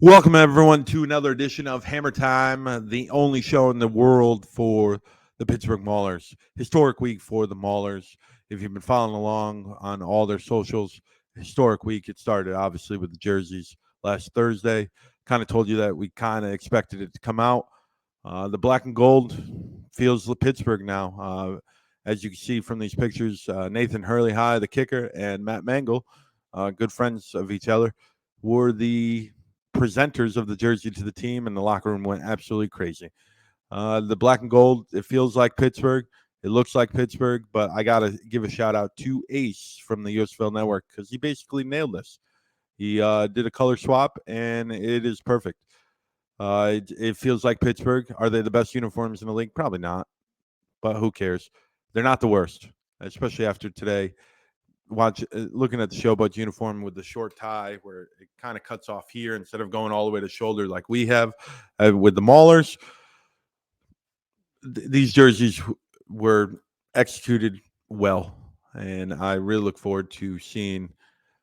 Welcome, everyone, to another edition of Hammer Time, the only show in the world for the Pittsburgh Maulers. Historic week for the Maulers. If you've been following along on all their socials, historic week. It started, obviously, with the jerseys last Thursday. Kind of told you that we kind of expected it to come out. The black and gold feels the Pittsburgh now. As you can see from these pictures, Nathan Hurley High, the kicker, and Matt Mangle, good friends of each other, were the presenters of the jersey to the team, and the locker room went absolutely crazy. The black and gold, it feels like Pittsburgh. It looks like Pittsburgh, but I got to give a shout out to Ace from the USFL network because he basically nailed this. He did a color swap, and it is perfect. It feels like Pittsburgh. Are they the best uniforms in the league? Probably not, but who cares? They're not the worst, especially after today. Looking at the Showboat uniform with the short tie where it kind of cuts off here instead of going all the way to shoulder like we have with the Maulers. These jerseys were executed well, and I really look forward to seeing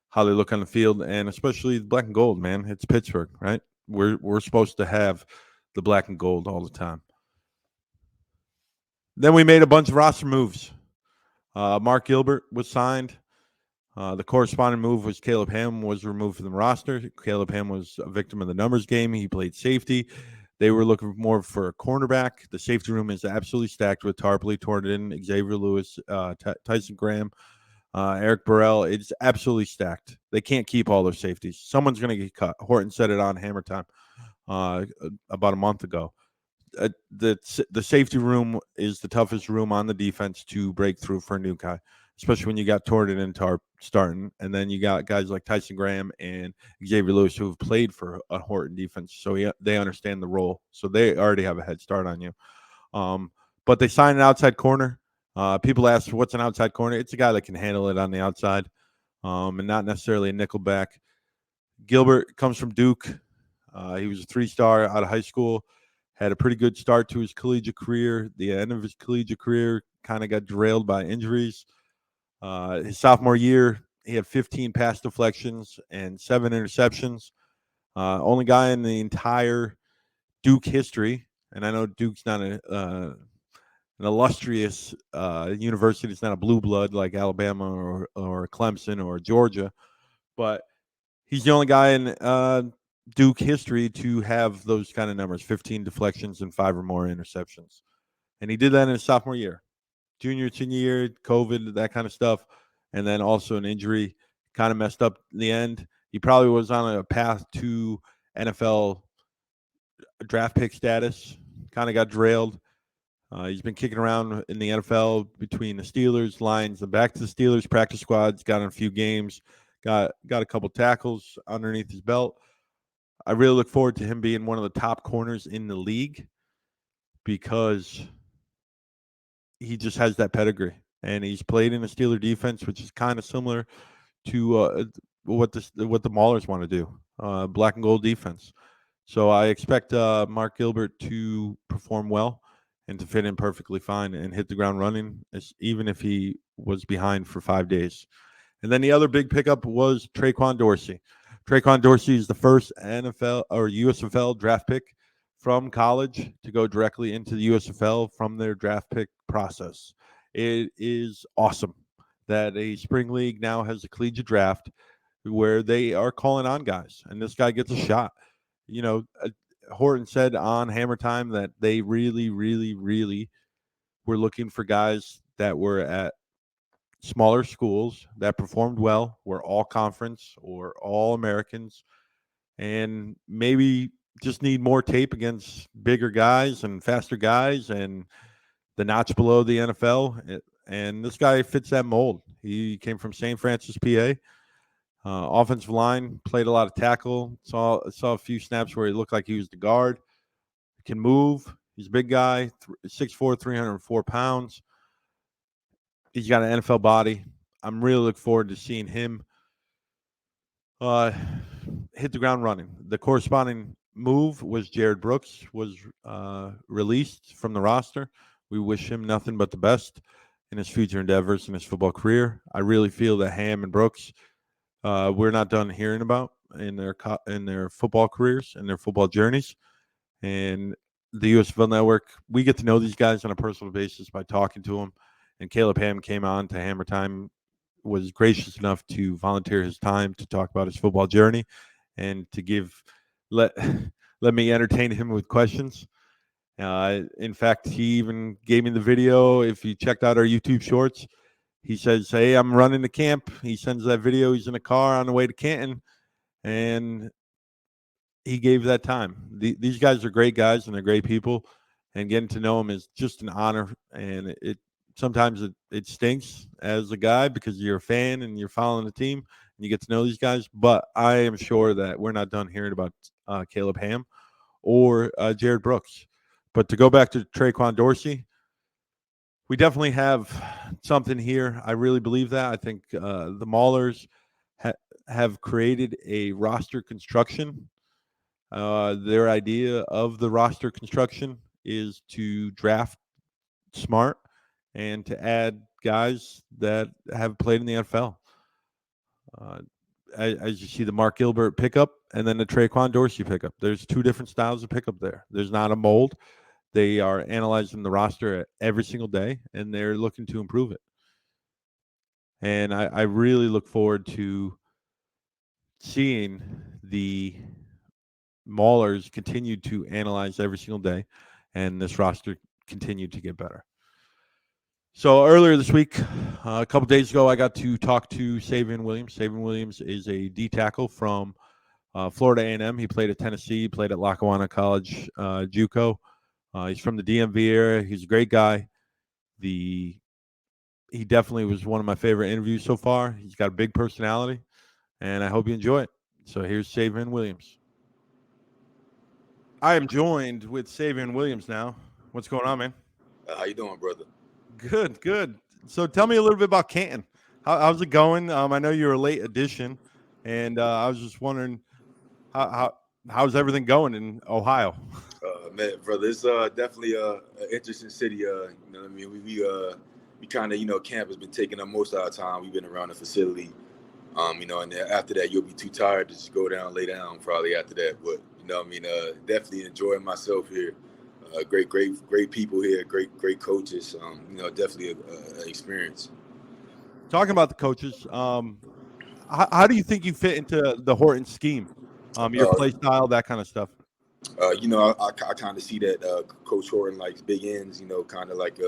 how they look on the field, and especially the black and gold, man. It's Pittsburgh, right? We're supposed to have the black and gold all the time. Then we made a bunch of roster moves. Mark Gilbert was signed. The corresponding move was Caleb Ham was removed from the roster. Caleb Ham was a victim of the numbers game. He played safety. They were looking more for a cornerback. The safety room is absolutely stacked with Tarpley, Tornton, Xavier Lewis, Tyson Graham, Eric Burrell. It's absolutely stacked. They can't keep all their safeties. Someone's going to get cut. Horton said it on Hammer Time about a month ago. The safety room is the toughest room on the defense to break through for a new guy, especially when you got Tornton and Tarp starting, and then you got guys like Tyson Graham and Xavier Lewis who have played for a Horton defense, so they understand the role. So they already have a head start on you. But they signed an outside corner. People ask, what's an outside corner? It's a guy that can handle it on the outside, and not necessarily a nickelback. Gilbert comes from Duke. He was a 3-star out of high school. Had a pretty good start to his collegiate career. The end of his collegiate career kind of got derailed by injuries. His sophomore year, he had 15 pass deflections and 7 interceptions. Only guy in the entire Duke history, and I know Duke's not an illustrious university. It's not a blue blood like Alabama or Clemson or Georgia, but he's the only guy in Duke history to have those kind of numbers, 15 deflections and 5 or more interceptions. And he did that in his sophomore year. Junior, senior year, COVID, that kind of stuff, and then also an injury kind of messed up in the end. He probably was on a path to NFL draft pick status, kind of got derailed. He's been kicking around in the NFL between the Steelers, Lions, and back to the Steelers practice squads, got in a few games, got a couple tackles underneath his belt. I really look forward to him being one of the top corners in the league because he just has that pedigree, and he's played in a Steeler defense, which is kind of similar to what the Maulers want to do, black and gold defense. So I expect Mark Gilbert to perform well and to fit in perfectly fine and hit the ground running, even if he was behind for 5 days. And then the other big pickup was Traquan Dorsey. Traquan Dorsey is the first NFL or USFL draft pick from college to go directly into the USFL from their draft pick process. It is awesome that a spring league now has a collegiate draft where they are calling on guys, and this guy gets a shot. You know, Horton said on Hammer Time that they really, really, really were looking for guys that were at smaller schools that performed well, were all conference or all Americans, and maybe just need more tape against bigger guys and faster guys and the notch below the NFL. And this guy fits that mold. He came from St. Francis, PA. Offensive line, played a lot of tackle. Saw a few snaps where he looked like he was the guard. Can move. He's a big guy, 6'4", 304 pounds. He's got an NFL body. I'm really looking forward to seeing him hit the ground running. The corresponding move was Jared Brooks was released from the roster. We wish him nothing but the best in his future endeavors in his football career. I really feel that Ham and Brooks, we're not done hearing about in their football careers and their football journeys. And the USFL Network, we get to know these guys on a personal basis by talking to them. And Caleb Ham came on to Hammer Time, was gracious enough to volunteer his time to talk about his football journey and to let me entertain him with questions. In fact, he even gave me the video. If you checked out our YouTube shorts, he says, "Hey, I'm running to camp." He sends that video. He's in a car on the way to Canton, and he gave that time. These guys are great guys and they're great people, and getting to know them is just an honor. And sometimes it stinks as a guy because you're a fan and you're following the team and you get to know these guys. But I am sure that we're not done hearing about Caleb Ham or Jared Brooks. But to go back to Traquan Dorsey, we definitely have something here. I really believe that. I think the Maulers have created a roster construction. Their idea of the roster construction is to draft smart and to add guys that have played in the NFL. As you see the Mark Gilbert pickup and then the Traquan Dorsey pickup. There's two different styles of pickup there. There's not a mold. They are analyzing the roster every single day, and they're looking to improve it. And I really look forward to seeing the Maulers continue to analyze every single day, and this roster continue to get better. So earlier this week, a couple days ago, I got to talk to Savion Williams. Savion Williams is a D tackle from Florida A&M. He played at Tennessee. He played at Lackawanna College, JUCO. He's from the DMV area. He's a great guy. He definitely was one of my favorite interviews so far. He's got a big personality, and I hope you enjoy it. So here's Savion Williams. I am joined with Savion Williams now. What's going on, man? How you doing, brother? Good. So tell me a little bit about Canton. How's it going? I know you're a late addition, and I was just wondering how's everything going in Ohio? Man, brother, it's definitely an interesting city. You know what I mean? We kind of, camp has been taking up most of our time. We've been around the facility, and then after that, you'll be too tired to just go down, lay down probably after that. But, definitely enjoying myself here. Great people here, great coaches. Definitely an experience. Talking about the coaches, how do you think you fit into the Horton scheme? Your play style, that kind of stuff. I kind of see that Coach Horton likes big ends, kind of like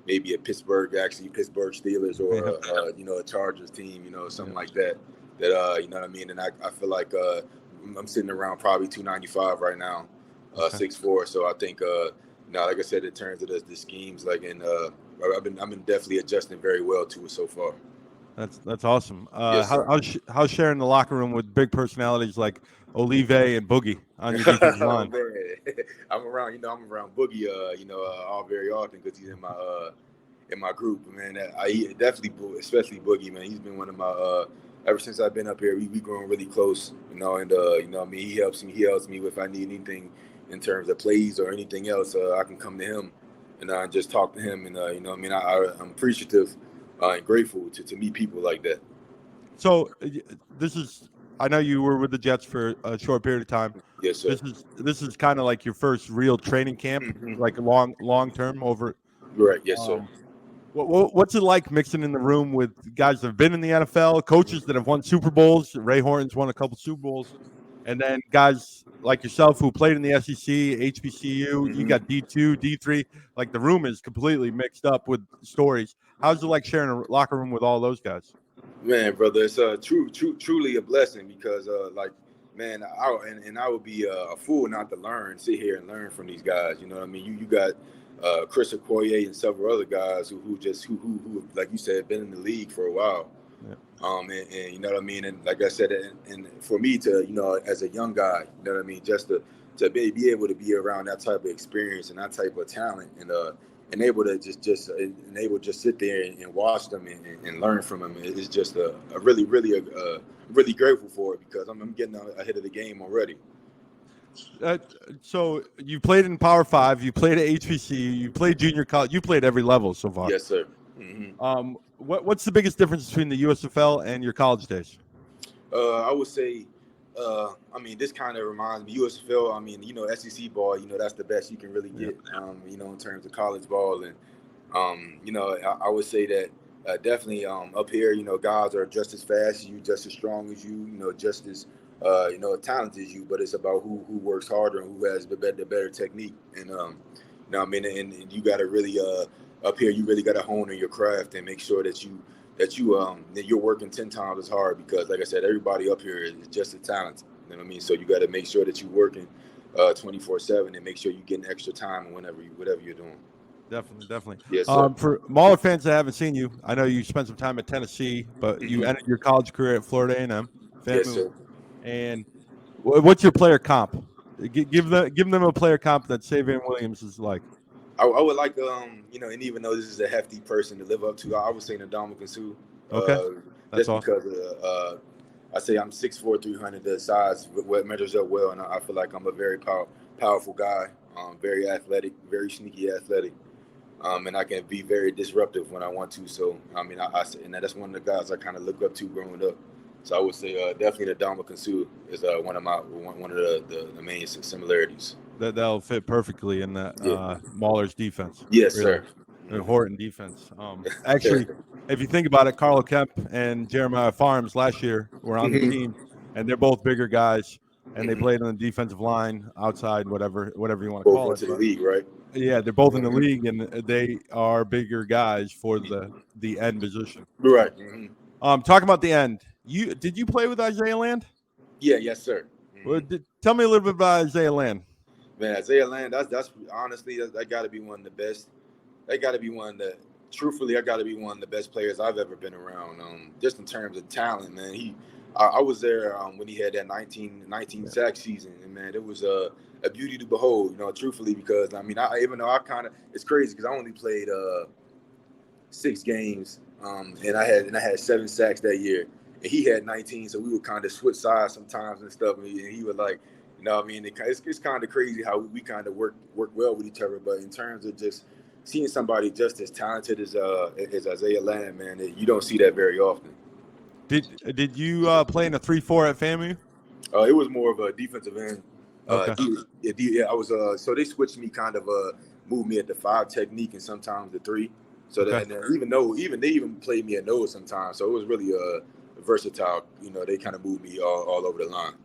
maybe a Pittsburgh Steelers or a Chargers team, something like that. That you know what I mean? And I feel like I'm sitting around probably 295 right now, 6'4". So I think like I said, in terms of the schemes, I've been definitely adjusting very well to it so far. That's awesome. Yes, how's sharing the locker room with big personalities like Olive and Boogie on your defensive line? I'm around Boogie, all very often because he's in my group, man. I definitely, especially Boogie, man. He's been one of my ever since I've been up here. We grown really close, and he helps me if I need anything in terms of plays or anything else. I can come to him and just talk to him, and I'm appreciative and grateful to meet people like that. So I know you were with the Jets for a short period of time. Yes, sir. This is kind of like your first real training camp, like a long term over. Right. Yes, sir. What's it like mixing in the room with guys that have been in the NFL, coaches that have won Super Bowls? Ray Horton's won a couple Super Bowls, and then guys like yourself who played in the SEC, HBCU. You got D2, D3. Like the room is completely mixed up with stories. How's it like sharing a locker room with all those guys? Man, brother, it's truly a blessing because, I would be a fool not to sit here and learn from these guys. You know what I mean? You got Chris Okoye and several other guys who like you said, been in the league for a while. Yeah. And you know what I mean? And like I said, and for me to, as a young guy, you know what I mean, just to be able to be around that type of experience and that type of talent and able to just sit there and watch them and learn from them is just a really grateful for it because I'm getting ahead of the game already. So you played in Power 5, you played at HBCU, you played junior college, you played every level so far. Yes, sir. What's the biggest difference between the USFL and your college days? I would say, I mean, this kind of reminds me, USFL, I mean, SEC ball, that's the best you can really get, in terms of college ball. And, I would say that definitely up here, guys are just as fast as you, just as strong as you, just as, talented as you, but it's about who works harder and who has the better technique. And, and you got to really, up here, you really got to hone in your craft and make sure that you're working 10 times as hard, because like I said, everybody up here is just as talented. You know what I mean? So you got to make sure that you're working 24/7 and make sure you're getting extra time whatever you're doing. Definitely. Yes, sir. For Mauler fans that haven't seen you, I know you spent some time at Tennessee, but you ended your college career at Florida A&M. Yes, sir. And what's your player comp? Give them a player comp that Savion Williams is like. I would like, and even though this is a hefty person to live up to, I would say Ndamukong Suh. Okay, that's just awesome. Because I say I'm 6'4", 300, the size what measures up well, and I feel like I'm a very powerful guy, very athletic, very sneaky athletic, and I can be very disruptive when I want to. So I mean, and that's one of the guys I kind of look up to growing up. So I would say definitely Ndamukong Suh is one of the main similarities. That'll fit perfectly in that Maulers defense. Yes, really. Sir. The Horton defense. Actually, if you think about it, Carlo Kemp and Jeremiah Farms last year were on the team, and they're both bigger guys, and they played on the defensive line, outside, whatever you want to call it. Both into the league, right? Yeah, they're both in the league, and they are bigger guys for the end position. Right. Talking about the end, did you play with Isaiah Land? Yeah, yes, sir. Well, tell me a little bit about Isaiah Land. Man, Isaiah Land, that's honestly, that got to be one of the best. That got to be one of the best players I've ever been around. Just in terms of talent, man. I was there when he had that 19 sack season, and man, it was a beauty to behold. Truthfully, because I mean, it's crazy because I only played 6 games, and I had 7 sacks that year, and he had 19, so we would kind of switch sides sometimes and stuff, and he would like. I mean, it's kind of crazy how we kind of work well with each other. But in terms of just seeing somebody just as talented as Isaiah Land, man, you don't see that very often. Did you play in a 3-4 at FAMU? It was more of a defensive end. Okay. I was. So they switched me, kind of moved me at the 5 technique and sometimes the 3. So that they even played me at nose sometimes. So it was really versatile. They kind of moved me all over the line.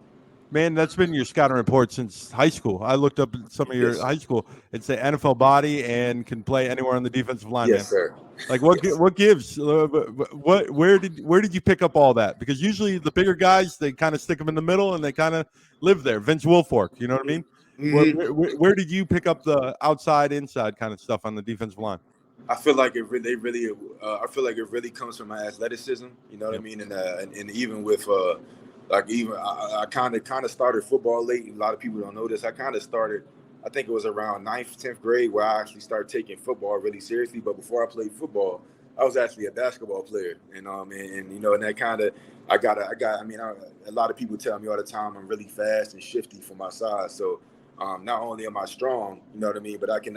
Man, that's been your scouting report since high school. I looked up some of your high school. It's an NFL body and can play anywhere on the defensive line. Yes, sir. Like what gives? Where did you pick up all that? Because usually the bigger guys, they kind of stick them in the middle and they kind of live there. Vince Wilfork, you know what I mean? Mm-hmm. Where did you pick up the outside inside kind of stuff on the defensive line? I feel like it really comes from my athleticism. You know what I mean? And even with I kind of started football late. A lot of people don't know this. I kind of started, I think it was around 9th, 10th grade where I actually started taking football really seriously. But before I played football, I was actually a basketball player. And that kind of, a lot of people tell me all the time I'm really fast and shifty for my size. So not only am I strong, you know what I mean, but I can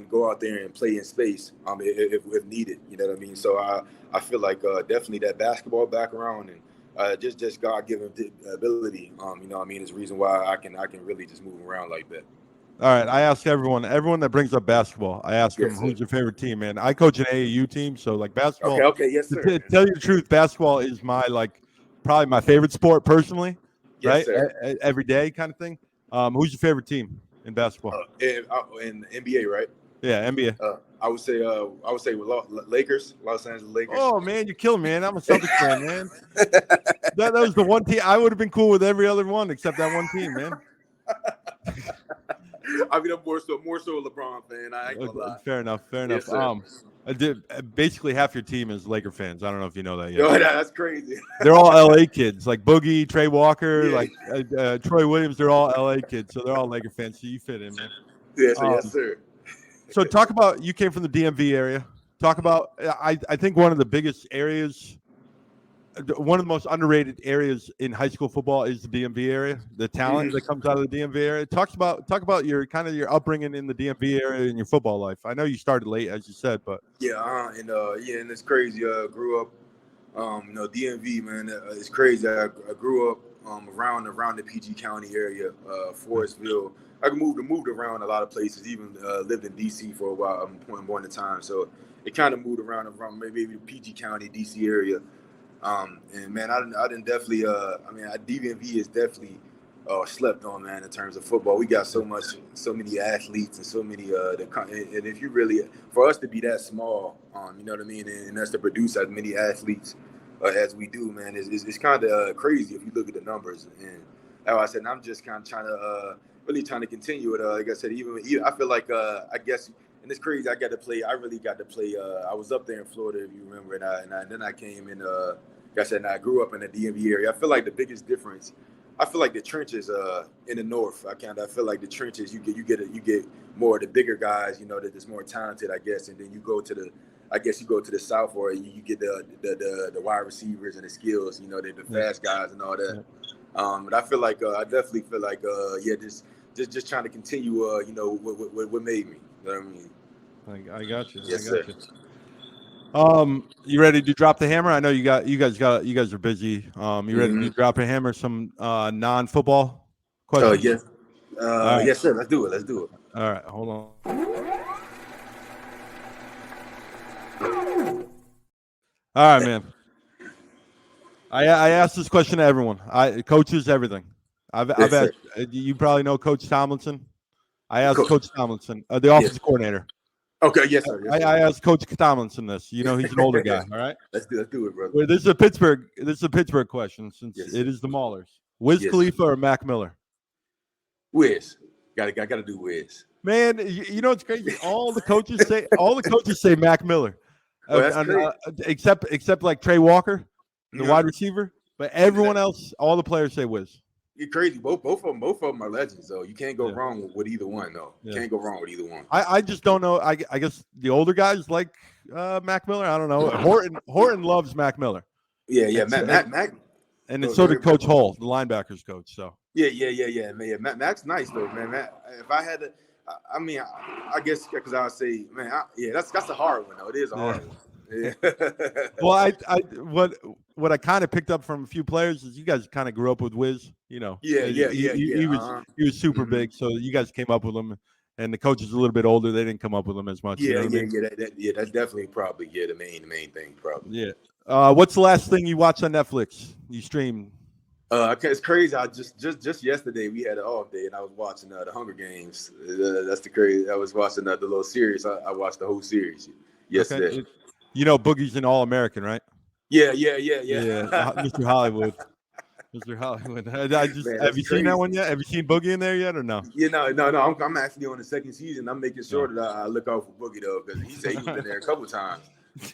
go out there and play in space if needed. You know what I mean? So I feel like definitely that basketball background and just God-given ability, is the reason why I can really just move around like that. All right, I ask everyone that brings up basketball, I ask them, who's your favorite team, man? I coach an AAU team, so like basketball. Okay, yes, sir. To tell you the truth, basketball is probably my favorite sport personally, yes, right? Sir. Every day kind of thing. Who's your favorite team in basketball? In NBA, right? Yeah, NBA. I would say Lakers, Los Angeles Lakers. Oh man, you're killing me, man. I'm a Celtics fan, man. That was the one team I would have been cool with every other one except that one team, man. I mean, I'm more so a LeBron fan. I ain't gonna lie. Fair enough. Yes, basically half your team is Laker fans. I don't know if you know that yet. Yo, that's crazy. They're all LA kids, like Boogie, Trey Walker, like Troy Williams. They're all LA kids, so they're all Laker fans. So you fit in, man. Yes, sir. So talk about, you came from the DMV area. Talk about, I think one of the biggest areas one of the most underrated areas in high school football is the DMV area. The talent that comes out of the DMV area. Talk about your kind of your upbringing in the DMV area in your football life. I know you started late, as you said, but and it's crazy. Grew up, DMV, man. It's crazy. I grew up around the PG County area, Forestville. I moved around a lot of places. Even lived in DC for a while. I'm born in time, so it kind of moved around maybe the PG County, DC area. And man, I didn't definitely. DMV is definitely slept on, man, in terms of football. We got so many athletes and so many. And if you really, for us to be that small, you know what I mean, and us to produce as many athletes as we do, man, it's kind of crazy if you look at the numbers. And as I said, I'm just kind of trying to really trying to continue it. Like I said, even I feel like I guess. And it's crazy. I really got to play. I was up there in Florida, if you remember, and then I came in. Like I said, and I grew up in the DMV area. I feel like the biggest difference. I feel like the trenches in the north. I feel like the trenches. You get more of the bigger guys. You know, that is more talented, I guess. And then you go to the south, or you get the wide receivers and the skills. You know, the fast guys and all that. But I feel like I definitely feel like just trying to continue. What made me. You know what I mean? I got you. Yes, I got sir. you. You ready to drop the hammer? I know you guys are busy. You ready to drop a hammer? Some non-football questions? Yes. Right. Yes, sir. Let's do it. All right, hold on. All right, man. I asked this question to everyone. Coaches, everything. I've asked. You probably know Coach Tomlinson. I asked Coach Tomlinson, the offensive coordinator. Okay, yes, sir. Yes, sir. I asked Coach Tomlinson this. You know, he's an older guy. All right. Let's do it, brother. Well, this is a Pittsburgh question, since it is the Maulers. Wiz Khalifa or Mac Miller? Wiz. Got to do Wiz. Man, you know it's crazy. All the coaches say Mac Miller, except like Trey Walker, the wide receiver. But everyone else, all the players say Wiz. You're crazy. Both of them are legends, though. You can't go wrong with either one, though. You can't go wrong with either one. I just don't know. I guess the older guys like Mac Miller. I don't know. Horton loves Mac Miller. Yeah. Mac. And so did Coach Hull, the linebackers coach. So yeah. Man, Mac's nice though, man. If I had to, I guess because I would say, man, that's a hard one though. It is a hard one. Yeah. Well, what I kind of picked up from a few players is you guys kind of grew up with Wiz, you know. He was super big, so you guys came up with him, and the coach is a little bit older. They didn't come up with him as much. That's definitely probably the main thing probably. Yeah. What's the last thing you watched on Netflix? You streamed? It's crazy. I just yesterday we had an off day, and I was watching the Hunger Games. That's the crazy. I was watching the little series. I watched the whole series yesterday. Okay. You know, Boogie's an All-American, right? Yeah. Mr. Hollywood. Have you seen that one yet? Have you seen Boogie in there yet, or no? Yeah, no. I'm actually on the second season. I'm making sure that I look out for Boogie though, because he said he's been there a couple times.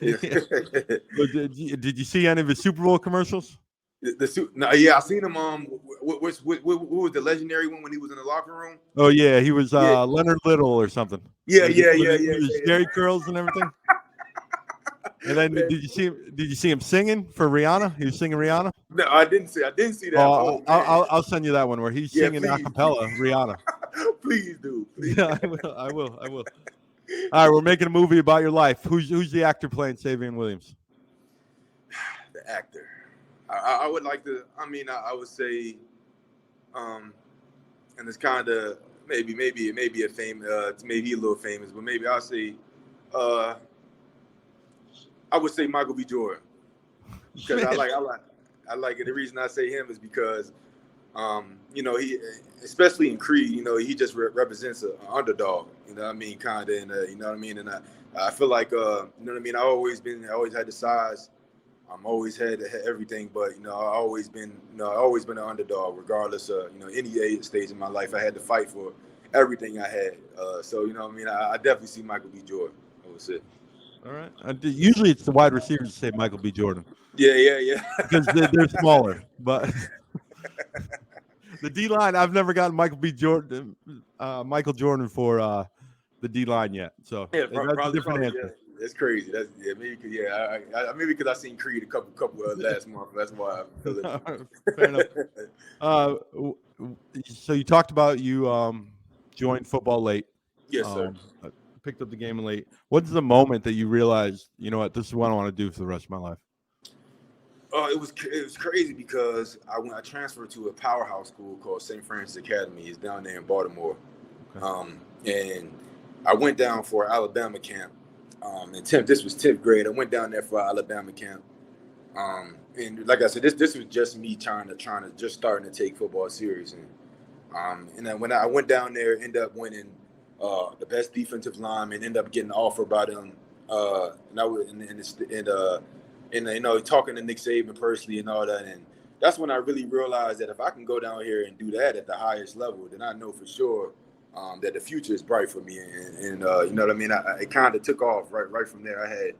Did you see any of his Super Bowl commercials? I seen him. What was the legendary one when he was in the locker room? Oh yeah, he was Leonard Little or something. Yeah. Jerry curls and everything. And then did you see him singing for Rihanna? He was singing Rihanna. No, I didn't see that. I'll send you that one where he's singing a cappella Rihanna. Please do. Please. Yeah, I will. All right, we're making a movie about your life. Who's the actor playing Savion Williams? The actor. I would like to. I would say, and it's kind of maybe a famous, maybe a little famous, but maybe I'll say, I would say Michael B. Jordan, because I like it. The reason I say him is because, he, especially in Creed, he just represents an underdog. You know what I mean, kind of, and you know what I mean, and I feel like, you know what I mean. I always had the size. I'm always had everything, but I always been an underdog, regardless of any stage in my life. I had to fight for everything I had. So I definitely see Michael B. Jordan. I would say. All right. Usually it's the wide receivers that say Michael B. Jordan. Yeah. Because they're smaller, but the D line, I've never gotten Michael Jordan for the D line yet. So that's a different answer. That's crazy. That's maybe maybe because I seen Creed a couple last month. That's why I feel it. Fair enough. So you talked about you joined football late. Yes, sir. Picked up the game late. What's the moment that you realized, you know what, this is what I want to do for the rest of my life? It was crazy because I transferred to a powerhouse school called St. Francis Academy. It's down there in Baltimore. Okay. And I went down for an Alabama camp. This was 10th grade. I went down there for an Alabama camp. And like I said, this was just me trying to just starting to take football serious. And then when I went down there, ended up winning the best defensive lineman, ended up getting an offer by them. And I was talking to Nick Saban personally and all that. And that's when I really realized that if I can go down here and do that at the highest level, then I know for sure that the future is bright for me. And you know what I mean? It kind of took off right from there. I had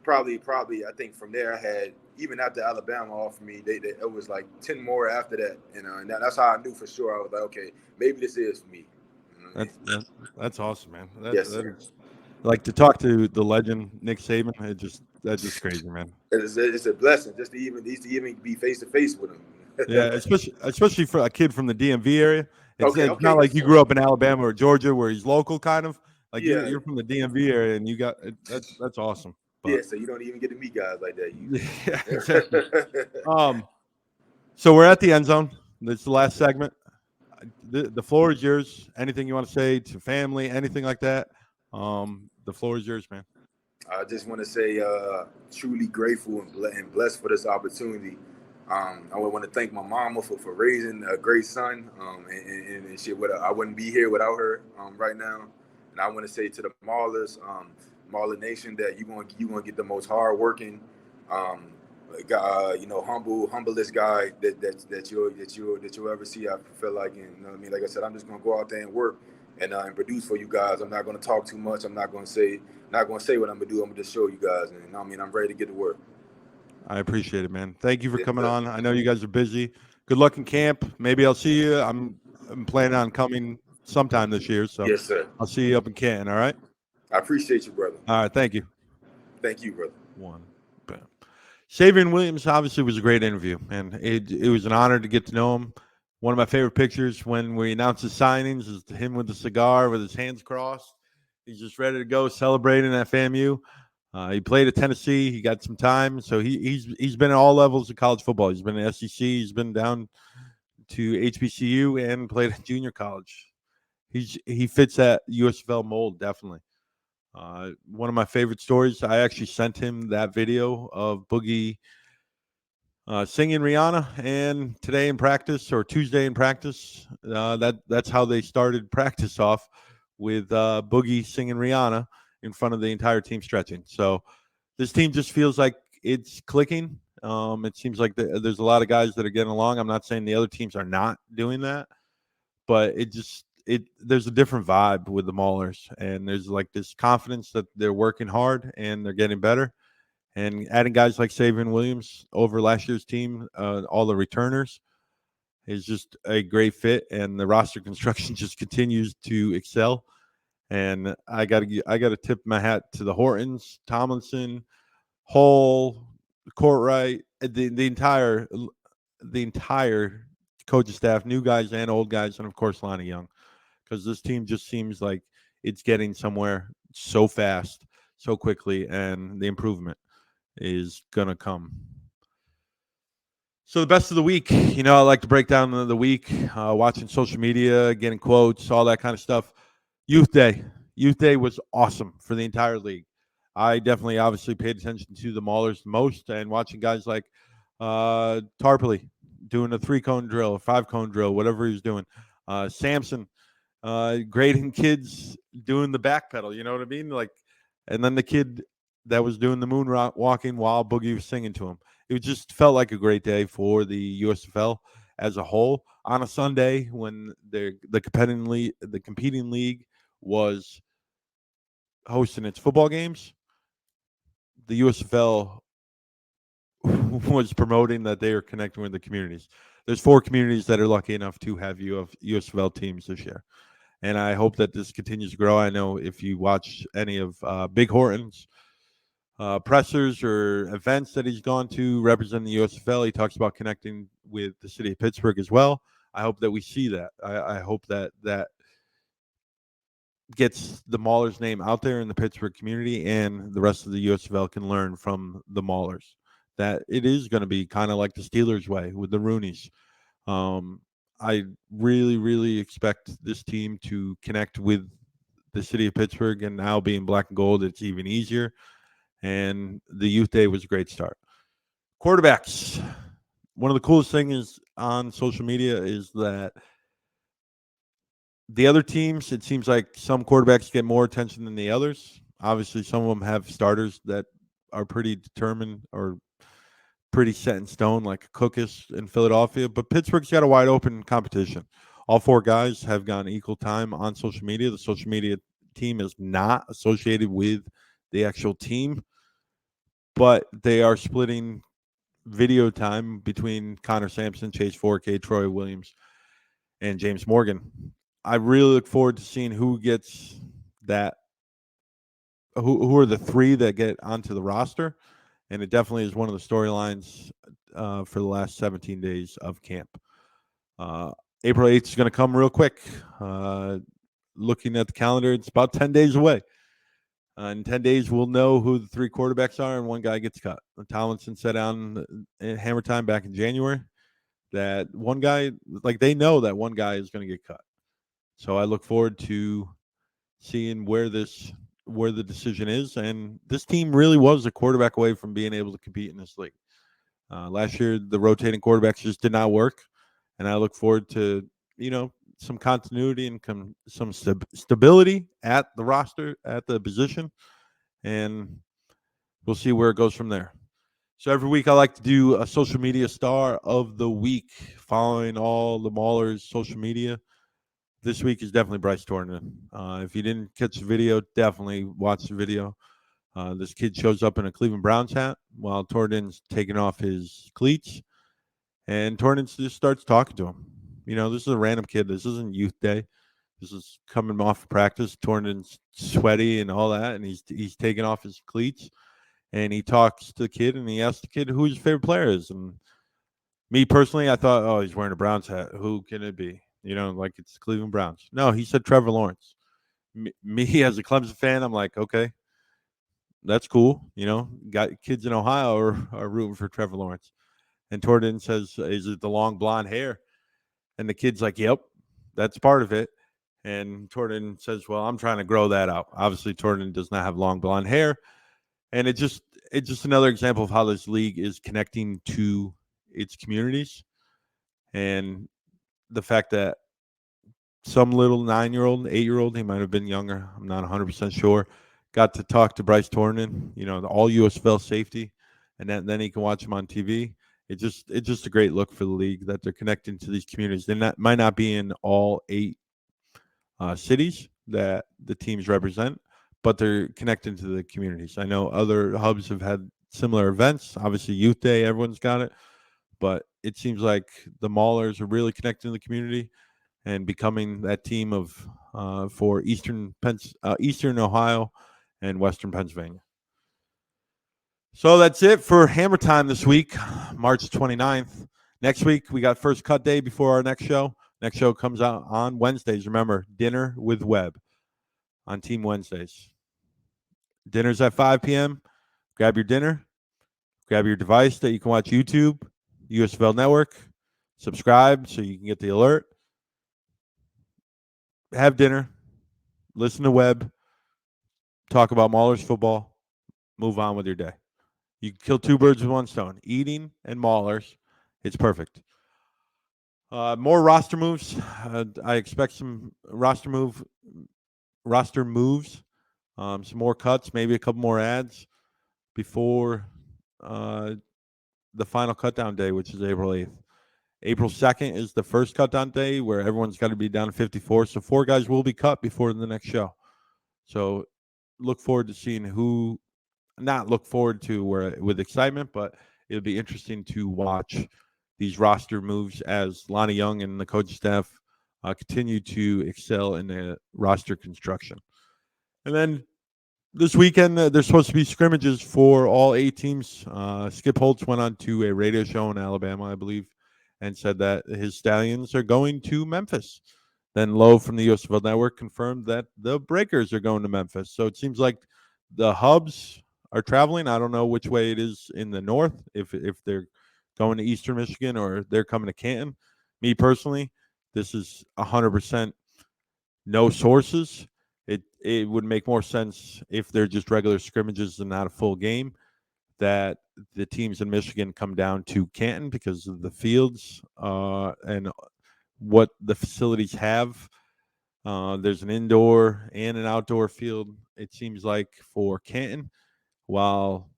probably I think from there I had, even after Alabama offered me, it was like 10 more after that. And that's how I knew for sure. I was like, okay, maybe this is for me. That's awesome, man. Yes, sir. Like, to talk to the legend Nick Saban, that's just crazy, man. It's a blessing just to even be face to face with him. Yeah, especially for a kid from the DMV area. It's not like you sir. grew up in Alabama or Georgia where he's local, kind of. Like, yeah. you're from the DMV area, and you got that's awesome. But, yeah, so you don't even get to meet guys like that. Yeah, exactly. So we're at the end zone. This is the last segment. The floor is yours. Anything you want to say to family, anything like that? The floor is yours, man. I just want to say truly grateful and blessed for this opportunity. I want to thank my mama for raising a great son, and shit. I wouldn't be here without her right now. And I want to say to the Maulers, Mauler Nation, that you're gonna get the most hardworking, humblest guy that you'll ever see. I feel like, and you know what I mean. Like I said, I'm just gonna go out there and work and produce for you guys. I'm not gonna talk too much. I'm not gonna say what I'm gonna do. I'm gonna just show you guys. And you know what I mean, I'm ready to get to work. I appreciate it, man. Thank you for coming on. I know you guys are busy. Good luck in camp. Maybe I'll see you. I'm planning on coming sometime this year. So yes, sir. I'll see you up in Canton. All right. I appreciate you, brother. All right. Thank you. Thank you, brother. Bam. Savion Williams obviously was a great interview, and it was an honor to get to know him. One of my favorite pictures when we announced his signings is him with the cigar with his hands crossed. He's just ready to go celebrating at FAMU. He played at Tennessee. He got some time, so he's been at all levels of college football. He's been at SEC. He's been down to HBCU and played at junior college. He fits that USFL mold, definitely. One of my favorite stories, I actually sent him that video of Boogie singing Rihanna, and today in practice, or Tuesday in practice, that's how they started practice off, with Boogie singing Rihanna in front of the entire team stretching. So this team just feels like it's clicking. It seems like there's a lot of guys that are getting along. I'm not saying the other teams are not doing that, but there's a different vibe with the Maulers, and there's like this confidence that they're working hard and they're getting better. And adding guys like Savion Williams over last year's team, all the returners, is just a great fit, and the roster construction just continues to excel. And I gotta tip my hat to the Hortons, Tomlinson, Hull, Courtwright, the entire coaching staff, new guys and old guys, and of course Lonnie Young, because this team just seems like it's getting somewhere so fast, so quickly, and the improvement is gonna come. So the best of the week, I like to break down the week, watching social media, getting quotes, all that kind of stuff. Youth Day was awesome for the entire league. I definitely obviously paid attention to the Maulers the most, and watching guys like Tarpley doing a 3-cone drill, a 5-cone drill, whatever he was doing. Samson grading kids doing the back pedal, you know what I mean? Like, and then the kid that was doing the moon walking while Boogie was singing to him. It just felt like a great day for the USFL as a whole on a Sunday when the competing league was hosting its football games. The USFL was promoting that they are connecting with the communities. There's 4 communities that are lucky enough to have USFL teams this year, and I hope that this continues to grow. I know if you watch any of Big Hortons, pressers or events that he's gone to representing the USFL. He talks about connecting with the city of Pittsburgh as well. I hope that we see that. I hope that gets the Maulers name out there in the Pittsburgh community, and the rest of the USFL can learn from the Maulers that it is going to be kind of like the Steelers way with the Rooneys. I really, really expect this team to connect with the city of Pittsburgh, and now being black and gold, it's even easier. And the youth day was a great start. Quarterbacks. One of the coolest things on social media is that the other teams, it seems like some quarterbacks get more attention than the others. Obviously, some of them have starters that are pretty determined or pretty set in stone, like Cookus in Philadelphia. But Pittsburgh's got a wide open competition. All 4 guys have gotten equal time on social media. The social media team is not associated with the actual team, but they are splitting video time between Connor Sampson, Chase Forkay, Troy Williams, and James Morgan. I really look forward to seeing who gets that, who are the 3 that get onto the roster. And it definitely is one of the storylines for the last 17 days of camp. April 8th is going to come real quick. Looking at the calendar, it's about 10 days away. In 10 days, we'll know who the 3 quarterbacks are, and one guy gets cut. Tomlinson said on Hammer Time back in January that one guy, like they know that one guy is going to get cut. So I look forward to seeing where the decision is. And this team really was a quarterback away from being able to compete in this league. Last year, the rotating quarterbacks just did not work. And I look forward to, some continuity and some stability at the roster, at the position. And we'll see where it goes from there. So every week I like to do a social media star of the week, following all the Maulers' social media. This week is definitely Bryce Tornan. If you didn't catch the video, definitely watch the video. This kid shows up in a Cleveland Browns hat while Tornan's taking off his cleats, and Tornan just starts talking to him. This is a random kid. This isn't youth day. This is coming off of practice. Tornan's sweaty and all that, and he's taking off his cleats, and he talks to the kid, and he asks the kid who his favorite player is. And me personally, I thought, oh, he's wearing a Browns hat. Who can it be? Like it's Cleveland Browns. No, he said Trevor Lawrence. Me as a Clemson fan, I'm like, okay, that's cool. Got kids in Ohio are rooting for Trevor Lawrence. And Tordan says, is it the long blonde hair? And the kid's like, yep, that's part of it. And Tordan says, well, I'm trying to grow that out. Obviously, Tordan does not have long blonde hair. And it's just another example of how this league is connecting to its communities. And the fact that some little 9-year-old, 8-year-old, he might have been younger, I'm not 100% sure, got to talk to Bryce Tornan, the all USFL safety, and then he can watch him on TV. It's just a great look for the league that they're connecting to these communities. They might not be in all 8 cities that the teams represent, but they're connecting to the communities. I know other hubs have had similar events. Obviously, Youth Day, everyone's got it. But it seems like the Maulers are really connecting to the community and becoming that team of for Eastern Ohio and Western Pennsylvania. So that's it for Hammer Time this week, March 29th. Next week, we got first cut day before our next show. Next show comes out on Wednesdays. Remember, Dinner with Webb on Team Wednesdays. Dinner's at 5 p.m. Grab your dinner. Grab your device that you can watch YouTube, USFL Network. Subscribe so you can get the alert. Have dinner. Listen to Webb. Talk about Maulers football. Move on with your day. You kill 2 birds with 1 stone. Eating and Maulers. It's perfect. More roster moves. I expect some roster moves. Some more cuts, maybe a couple more ads before the final cutdown day, which is April 8th. April 2nd is the first cutdown day where everyone's got to be down to 54. So 4 guys will be cut before the next show. So look forward to seeing who, not look forward to with excitement, but it'll be interesting to watch these roster moves as Lonnie Young and the coaching staff continue to excel in the roster construction. And then this weekend, there's supposed to be scrimmages for all 8 teams. Skip Holtz went on to a radio show in Alabama, I believe, and said that his Stallions are going to Memphis. Then Lowe from the USFL Network confirmed that the Breakers are going to Memphis. So it seems like the hubs are traveling. I don't know which way it is in the north, if they're going to Eastern Michigan or they're coming to Canton. Me personally, this is 100% no sources. It would make more sense if they're just regular scrimmages and not a full game, that the teams in Michigan come down to Canton because of the fields and what the facilities have. There's an indoor and an outdoor field, it seems like, for Canton, while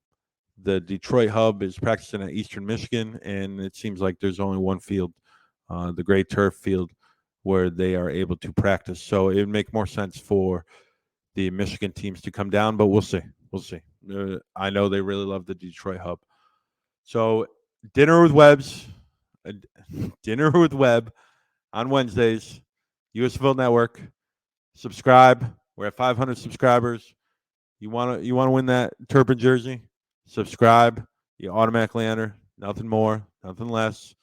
the Detroit hub is practicing at Eastern Michigan, and it seems like there's only one field, the Great Turf Field, where they are able to practice. So it would make more sense for the Michigan teams to come down, but we'll see. We'll see. I know they really love the Detroit hub. So dinner with Webb on Wednesdays, USFL Network. Subscribe. We're at 500 subscribers. You want to win that Turpin jersey? Subscribe. You automatically enter. Nothing more, nothing less.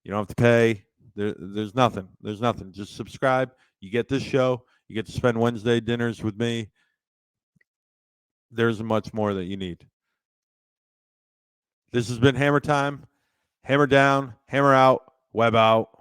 You don't have to pay. There's nothing. There's nothing. Just subscribe. You get this show. You get to spend Wednesday dinners with me. There's much more that you need. This has been Hammer Time. Hammer down, hammer out, Webb out.